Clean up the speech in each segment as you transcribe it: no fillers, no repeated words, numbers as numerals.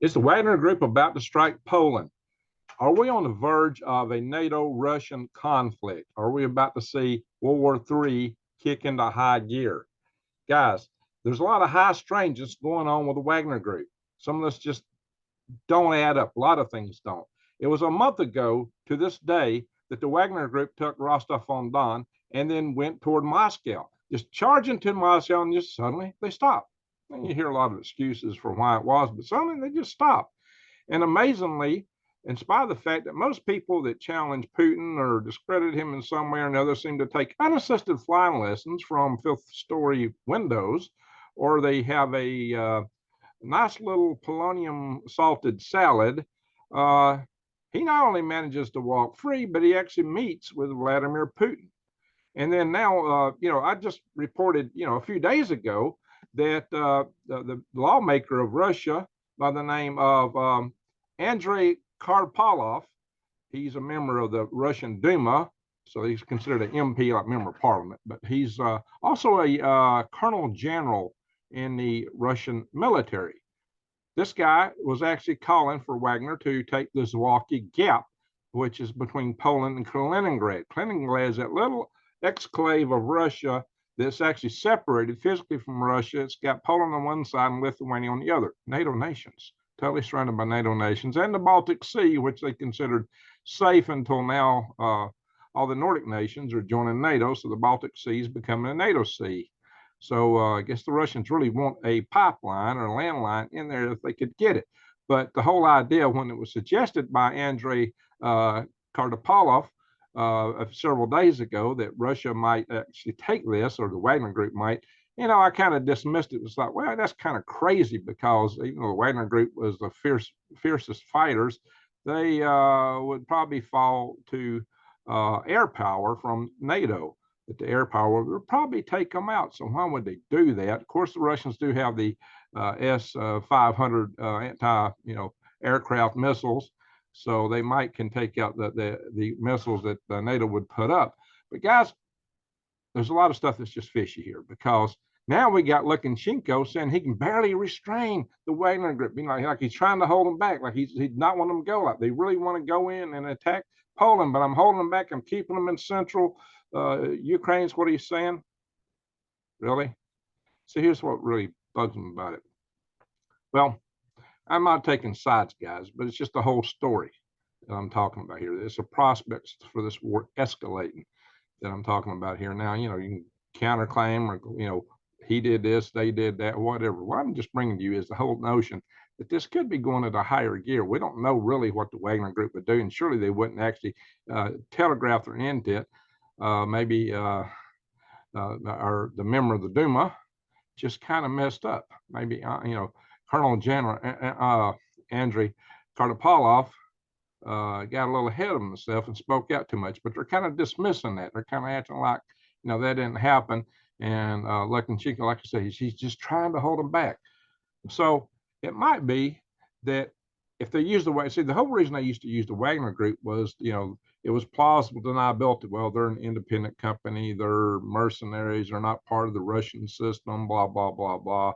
Is the Wagner Group about to strike Poland? Are we on the verge of a NATO-Russian conflict? Are we about to see World War III kick into high gear? Guys, there's a lot of high strangeness going on with the Wagner Group. Some of this just don't add up. A lot of things don't. It was a month ago to this day that the Wagner Group took Rostov-on-Don and then went toward Moscow, just charging to Moscow, and just suddenly they stopped. And you hear a lot of excuses for why it was, but suddenly they just stopped. And amazingly, in spite of the fact that most people that challenge Putin or discredit him in some way or another seem to take unassisted flying lessons from fifth story windows, or they have a nice little polonium salted salad, he not only manages to walk free, but he actually meets with Vladimir Putin. And then now, I just reported, a few days ago that the lawmaker of Russia by the name of Andrei Karpalov, he's a member of the Russian Duma, so he's considered an MP, like member of parliament, but he's also a colonel general in the Russian military. This guy was actually calling for Wagner to take the Zloty Gap, which is between Poland and Kaliningrad. Kaliningrad is that little exclave of Russia that's actually separated physically from Russia. It's got Poland on one side and Lithuania on the other. NATO nations, totally surrounded by NATO nations, and the Baltic Sea, which they considered safe until now. All the Nordic nations are joining NATO, so the Baltic Sea is becoming a NATO sea. So I guess the Russians really want a pipeline or a landline in there if they could get it. But the whole idea, when it was suggested by Andrei Karpalov several days ago that Russia might actually take this, or the Wagner Group might, I kind of dismissed it. It was like, well, that's kind of crazy, because even though the Wagner Group was the fiercest fighters, they would probably fall to air power from NATO. That the air power would probably take them out. So why would they do that? Of course, the Russians do have the S-500 aircraft missiles, so they can take out the missiles that NATO would put up. But guys, there's a lot of stuff that's just fishy here, because now we got Lukashenko saying he can barely restrain the Wagner Group, like he's trying to hold them back, like he's not wanting them to go. Like they really want to go in and attack Poland, but I'm holding them back. I'm keeping them in central Ukraine's. What are you saying? Really? So here's what really bugs me about it. Well, I'm not taking sides, guys, but it's just the whole story that I'm talking about here. It's a prospects for this war escalating that I'm talking about here. Now, you can counterclaim, or, he did this, they did that, whatever. What I'm just bringing to you is the whole notion that this could be going into higher gear. We don't know really what the Wagner Group would do, and surely they wouldn't actually telegraph their intent. Maybe the member of the Duma just kind of messed up. Maybe, Colonel General Andrei Karpalov got a little ahead of himself and spoke out too much, but they're kind of dismissing that. They're kind of acting like, that didn't happen. And Lukashenko, like I said, he's just trying to hold them back. So it might be that if they use the whole reason they used to use the Wagner Group was, it was plausible deniability. Well, they're an independent company, they're mercenaries, they're not part of the Russian system, blah, blah, blah, blah.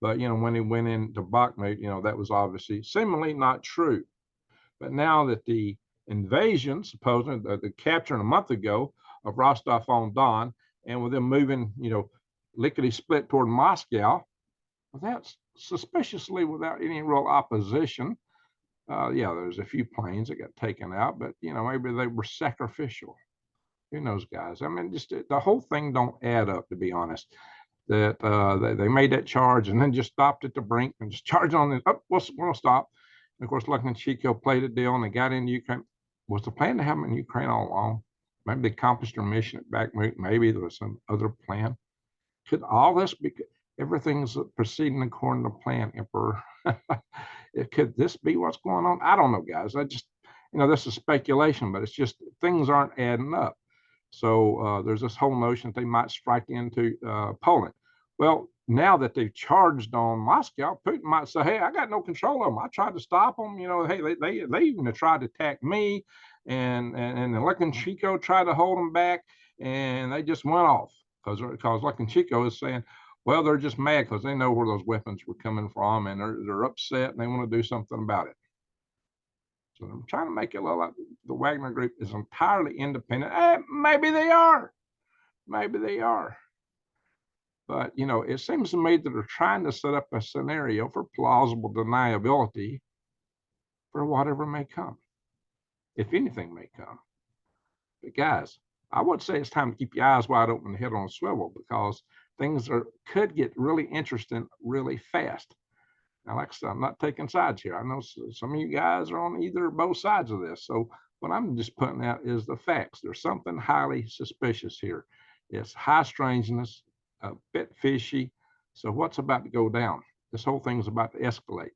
But, when he went into Bakhmut, that was obviously seemingly not true. But now that the invasion, supposedly the capture a month ago of Rostov-on-Don, and with them moving, lickety split toward Moscow, that's suspiciously without any real opposition. There's a few planes that got taken out, but maybe they were sacrificial. Who knows, guys? I mean, just the whole thing don't add up, to be honest. That they made that charge and then just stopped at the brink and just charged on it. Oh, we're gonna stop. And of course, Lukashenko played a deal and they got into Ukraine. Was the plan to have them in Ukraine all along? Maybe they accomplished their mission at Bakhmut. Maybe there was some other plan. Could all this be? Everything's proceeding according to plan, Emperor. Could this be what's going on? I don't know, guys. I just, this is speculation, but it's just things aren't adding up. So there's this whole notion that they might strike into Poland. Well, now that they've charged on Moscow, Putin might say, hey, I got no control of them. I tried to stop them. Hey, they even tried to attack me. And Lukashenko tried to hold them back, and they just went off because Lukashenko is saying, Well, they're just mad because they know where those weapons were coming from, and they're upset and they want to do something about it. So I'm trying to make it look like the Wagner group is entirely independent. Maybe they are. Maybe they are. But, you know, it seems to me that they're trying to set up a scenario for plausible deniability for whatever may come, if anything may come. But guys, I would say it's time to keep your eyes wide open and head on a swivel, because things could get really interesting really fast. Now, like I said, I'm not taking sides here. I know some of you guys are on either or both sides of this. So what I'm just putting out is the facts. There's something highly suspicious here. It's high strangeness, a bit fishy. So what's about to go down? This whole thing is about to escalate.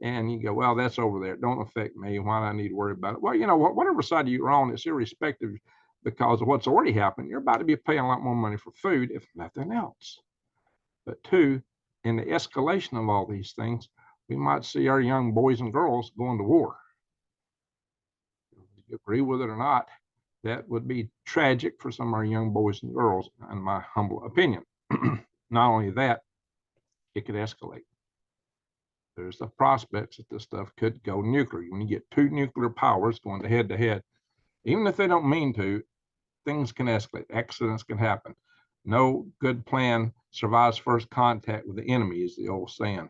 And you go, well, that's over there. It don't affect me. Why do I need to worry about it? Well, you know, whatever side you're on, it's irrespective, because of what's already happened. You're about to be paying a lot more money for food, if nothing else. But two, in the escalation of all these things, we might see our young boys and girls going to war. If you agree with it or not, that would be tragic for some of our young boys and girls, in my humble opinion. Not only that, it could escalate. There's the prospects that this stuff could go nuclear. When you get two nuclear powers going head to head, even if they don't mean to, things can escalate. Accidents can happen. No good plan survives first contact with the enemy, is the old saying.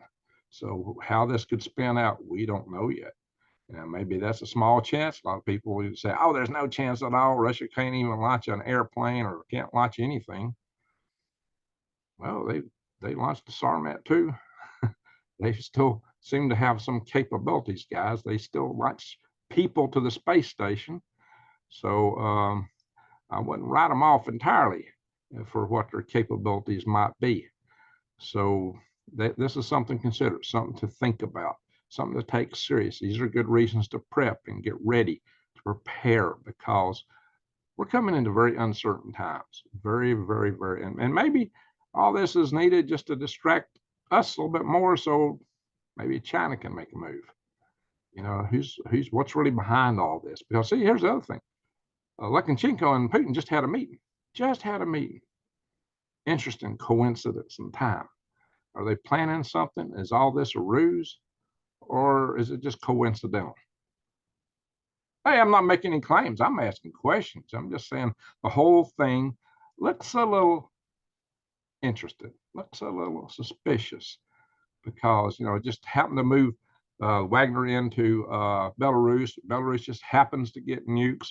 So how this could spin out, we don't know yet. And maybe that's a small chance. A lot of people would say, oh, there's no chance at all. Russia can't even launch an airplane or can't launch anything. Well, they launched the Sarmat too. They still seem to have some capabilities, guys. They still launch people to the space station. So I wouldn't write them off entirely for what their capabilities might be. So this is something to consider, something to think about, something to take serious. These are good reasons to prep and get ready, to prepare, because we're coming into very uncertain times. Very, very, very, and maybe all this is needed just to distract us a little bit more, so maybe China can make a move. You know, what's really behind all this? Because see, here's the other thing. Lukashenko and Putin just had a meeting. Interesting coincidence in time. Are they planning something? Is all this a ruse, or is it just coincidental? Hey, I'm not making any claims. I'm asking questions. I'm just saying the whole thing looks a little interesting, looks a little suspicious, because, you know, it just happened to move Wagner into Belarus. Belarus just happens to get nukes.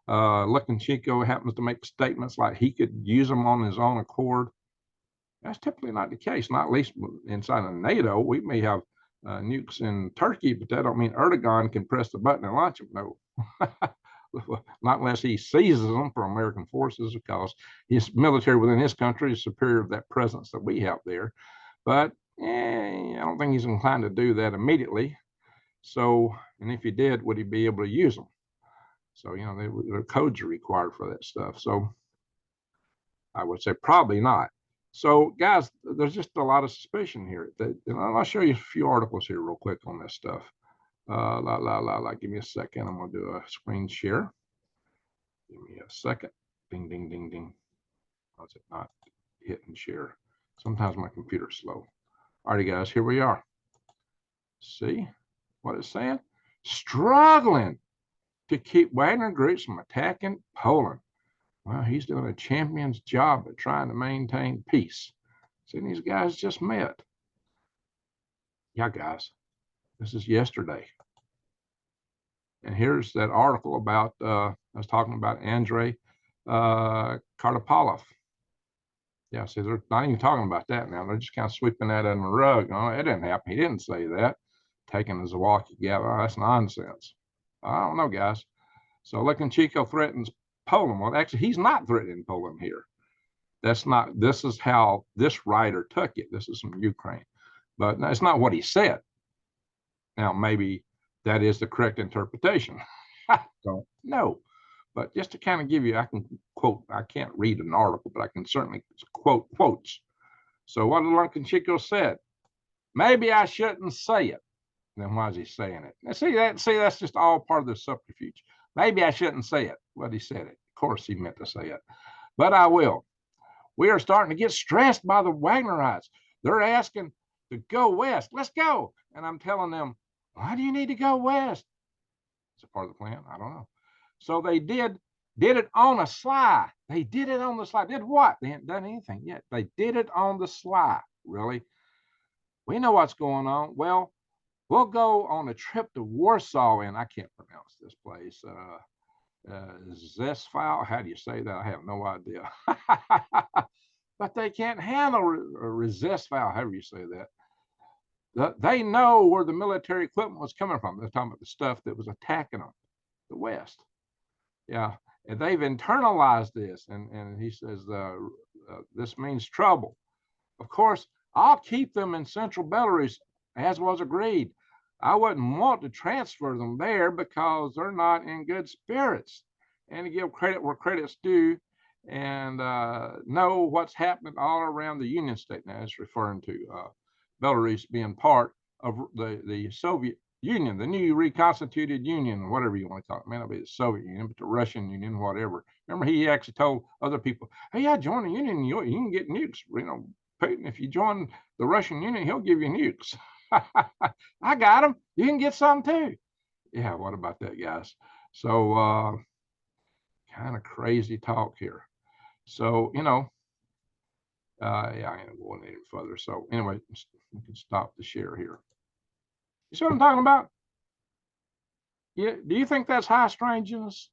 Lukashenko happens to make statements like he could use them on his own accord. That's typically not the case, not at least inside of NATO. We may have nukes in Turkey, but that don't mean Erdogan can press the button and launch them. No, not unless he seizes them from American forces, because his military within his country is superior to that presence that we have there. But I don't think he's inclined to do that immediately. So, and if he did, would he be able to use them? So, you know, their codes are required for that stuff. So I would say probably not. So, guys, there's just a lot of suspicion here. And I'll show you a few articles here real quick on this stuff. Give me a second. I'm going to do a screen share. Give me a second. Ding, ding, ding, ding. How's it not hitting share? Sometimes my computer's slow. All right, guys, here we are. See what it's saying? Struggling to keep Wagner groups from attacking Poland. Well, he's doing a champion's job at trying to maintain peace. See, these guys just met. Yeah, guys, this is yesterday. And here's that article about, I was talking about Andrei Kartapalov. Yeah, see, they're not even talking about that now. They're just kind of sweeping that under the rug. No, it didn't happen. He didn't say that. Taking the Zawaki Gaba, that's nonsense. I don't know, guys. So Lukashenko threatens Poland. Well, actually, he's not threatening Poland here. That's not, this is how this writer took it. This is from Ukraine. But no, it's not what he said. Now, maybe that is the correct interpretation. I don't know. But just to kind of give you, I can quote, I can't read an article, but I can certainly quote quotes. So what Lukashenko said, maybe I shouldn't say it. Then why is he saying it? Now, see, that's just all part of the subterfuge. Maybe I shouldn't say it. Well, he said it. Of course, he meant to say it. But I will. We are starting to get stressed by the Wagnerites. They're asking to go west. Let's go. And I'm telling them, why do you need to go west? It's a part of the plan. I don't know. So they did it on a sly. They did it on the sly. Did what? They hadn't done anything yet. They did it on the sly. Really? We know what's going on. Well, we'll go on a trip to Warsaw, and I can't pronounce this place. Zesfile. How do you say that? I have no idea. But they can't handle Resistfile, however you say that. They know where the military equipment was coming from. They're talking about the stuff that was attacking them, the West. Yeah, and they've internalized this, and he says this means trouble. Of course, I'll keep them in central Belarus, as was agreed. I wouldn't want to transfer them there because they're not in good spirits. And to give credit where credit's due, and know what's happening all around the Union state. Now, it's referring to Belarus being part of the Soviet Union, the new reconstituted Union, whatever you want to call it. It may not be the Soviet Union, but the Russian Union, whatever. Remember, he actually told other people, hey, yeah, join the Union, you can get nukes. You know, Putin, if you join the Russian Union, he'll give you nukes. I got them. You can get some too. Yeah, what about that, guys? So kind of crazy talk here. So, you know, yeah, I ain't going any further. So anyway, we can stop the share here. You see what I'm talking about? Yeah, do you think that's high strangeness?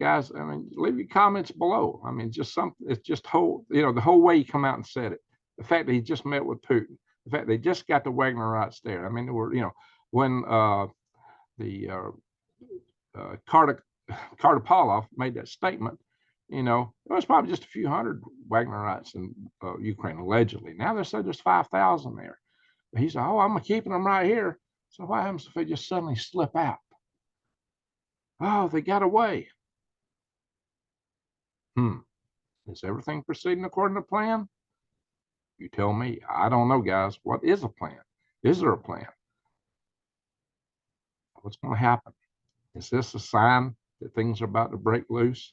Guys, I mean, leave your comments below. I mean, just something, it's just whole, you know, the whole way he come out and said it. The fact that he just met with Putin. The fact they just got the Wagnerites there. I mean, there were, you know, when Kartapalov made that statement, you know, there was probably just a few hundred Wagnerites in Ukraine, allegedly. Now they said there's 5,000 there. But he said, oh, I'm keeping them right here. So what happens if they just suddenly slip out? Oh, they got away. Is everything proceeding according to plan? You tell me. I don't know, guys. What is a plan? Is there a plan? What's going to happen? Is this a sign that things are about to break loose?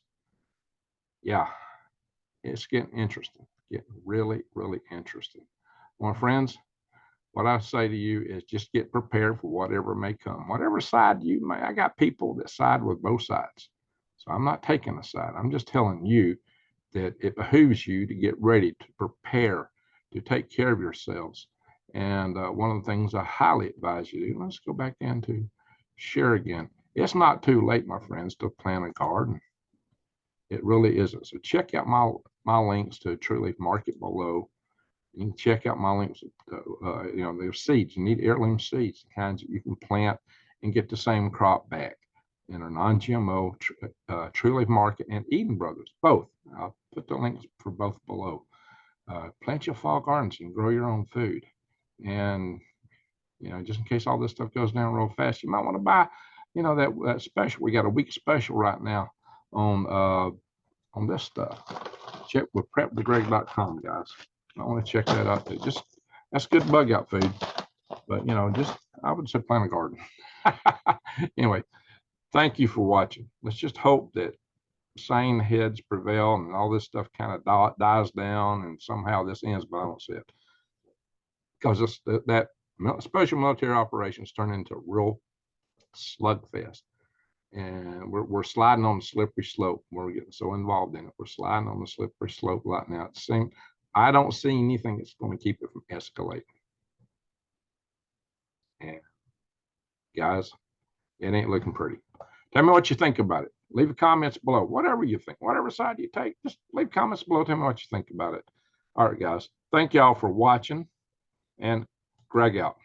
Yeah, it's getting interesting. Getting really, really interesting. Well, friends, what I say to you is just get prepared for whatever may come. Whatever side you may, I got people that side with both sides. So I'm not taking a side. I'm just telling you that it behooves you to get ready to prepare to take care of yourselves. And one of the things I highly advise you to do, let's go back down to share again. It's not too late, my friends, to plant a garden. It really isn't. So check out my links to True Leaf Market below. You can check out my links. You know, there's seeds. You need heirloom seeds, the kinds that you can plant and get the same crop back. In our non-GMO, True Leaf Market, and Eden Brothers, both. I'll put the links for both below. Plant your fall gardens and grow your own food. And, you know, just in case all this stuff goes down real fast, you might want to buy, you know, that special. We got a week special right now on this stuff. Check with prepwithgreg.com, guys. I want to check that out too. Just, that's good bug out food. But, you know, just, I would say plant a garden. Anyway. Thank you for watching. Let's just hope that sane heads prevail and all this stuff kind of dies down and somehow this ends, but I don't see it. Because that special military operations turn into a real slugfest. And we're sliding on the slippery slope. We're getting so involved in it. We're sliding on the slippery slope right now. I don't see anything that's going to keep it from escalating. And guys, it ain't looking pretty. Tell me what you think about it. Leave the comments below. Whatever you think, whatever side you take, just leave comments below. Tell me what you think about it. All right, guys. Thank y'all for watching. And Greg out.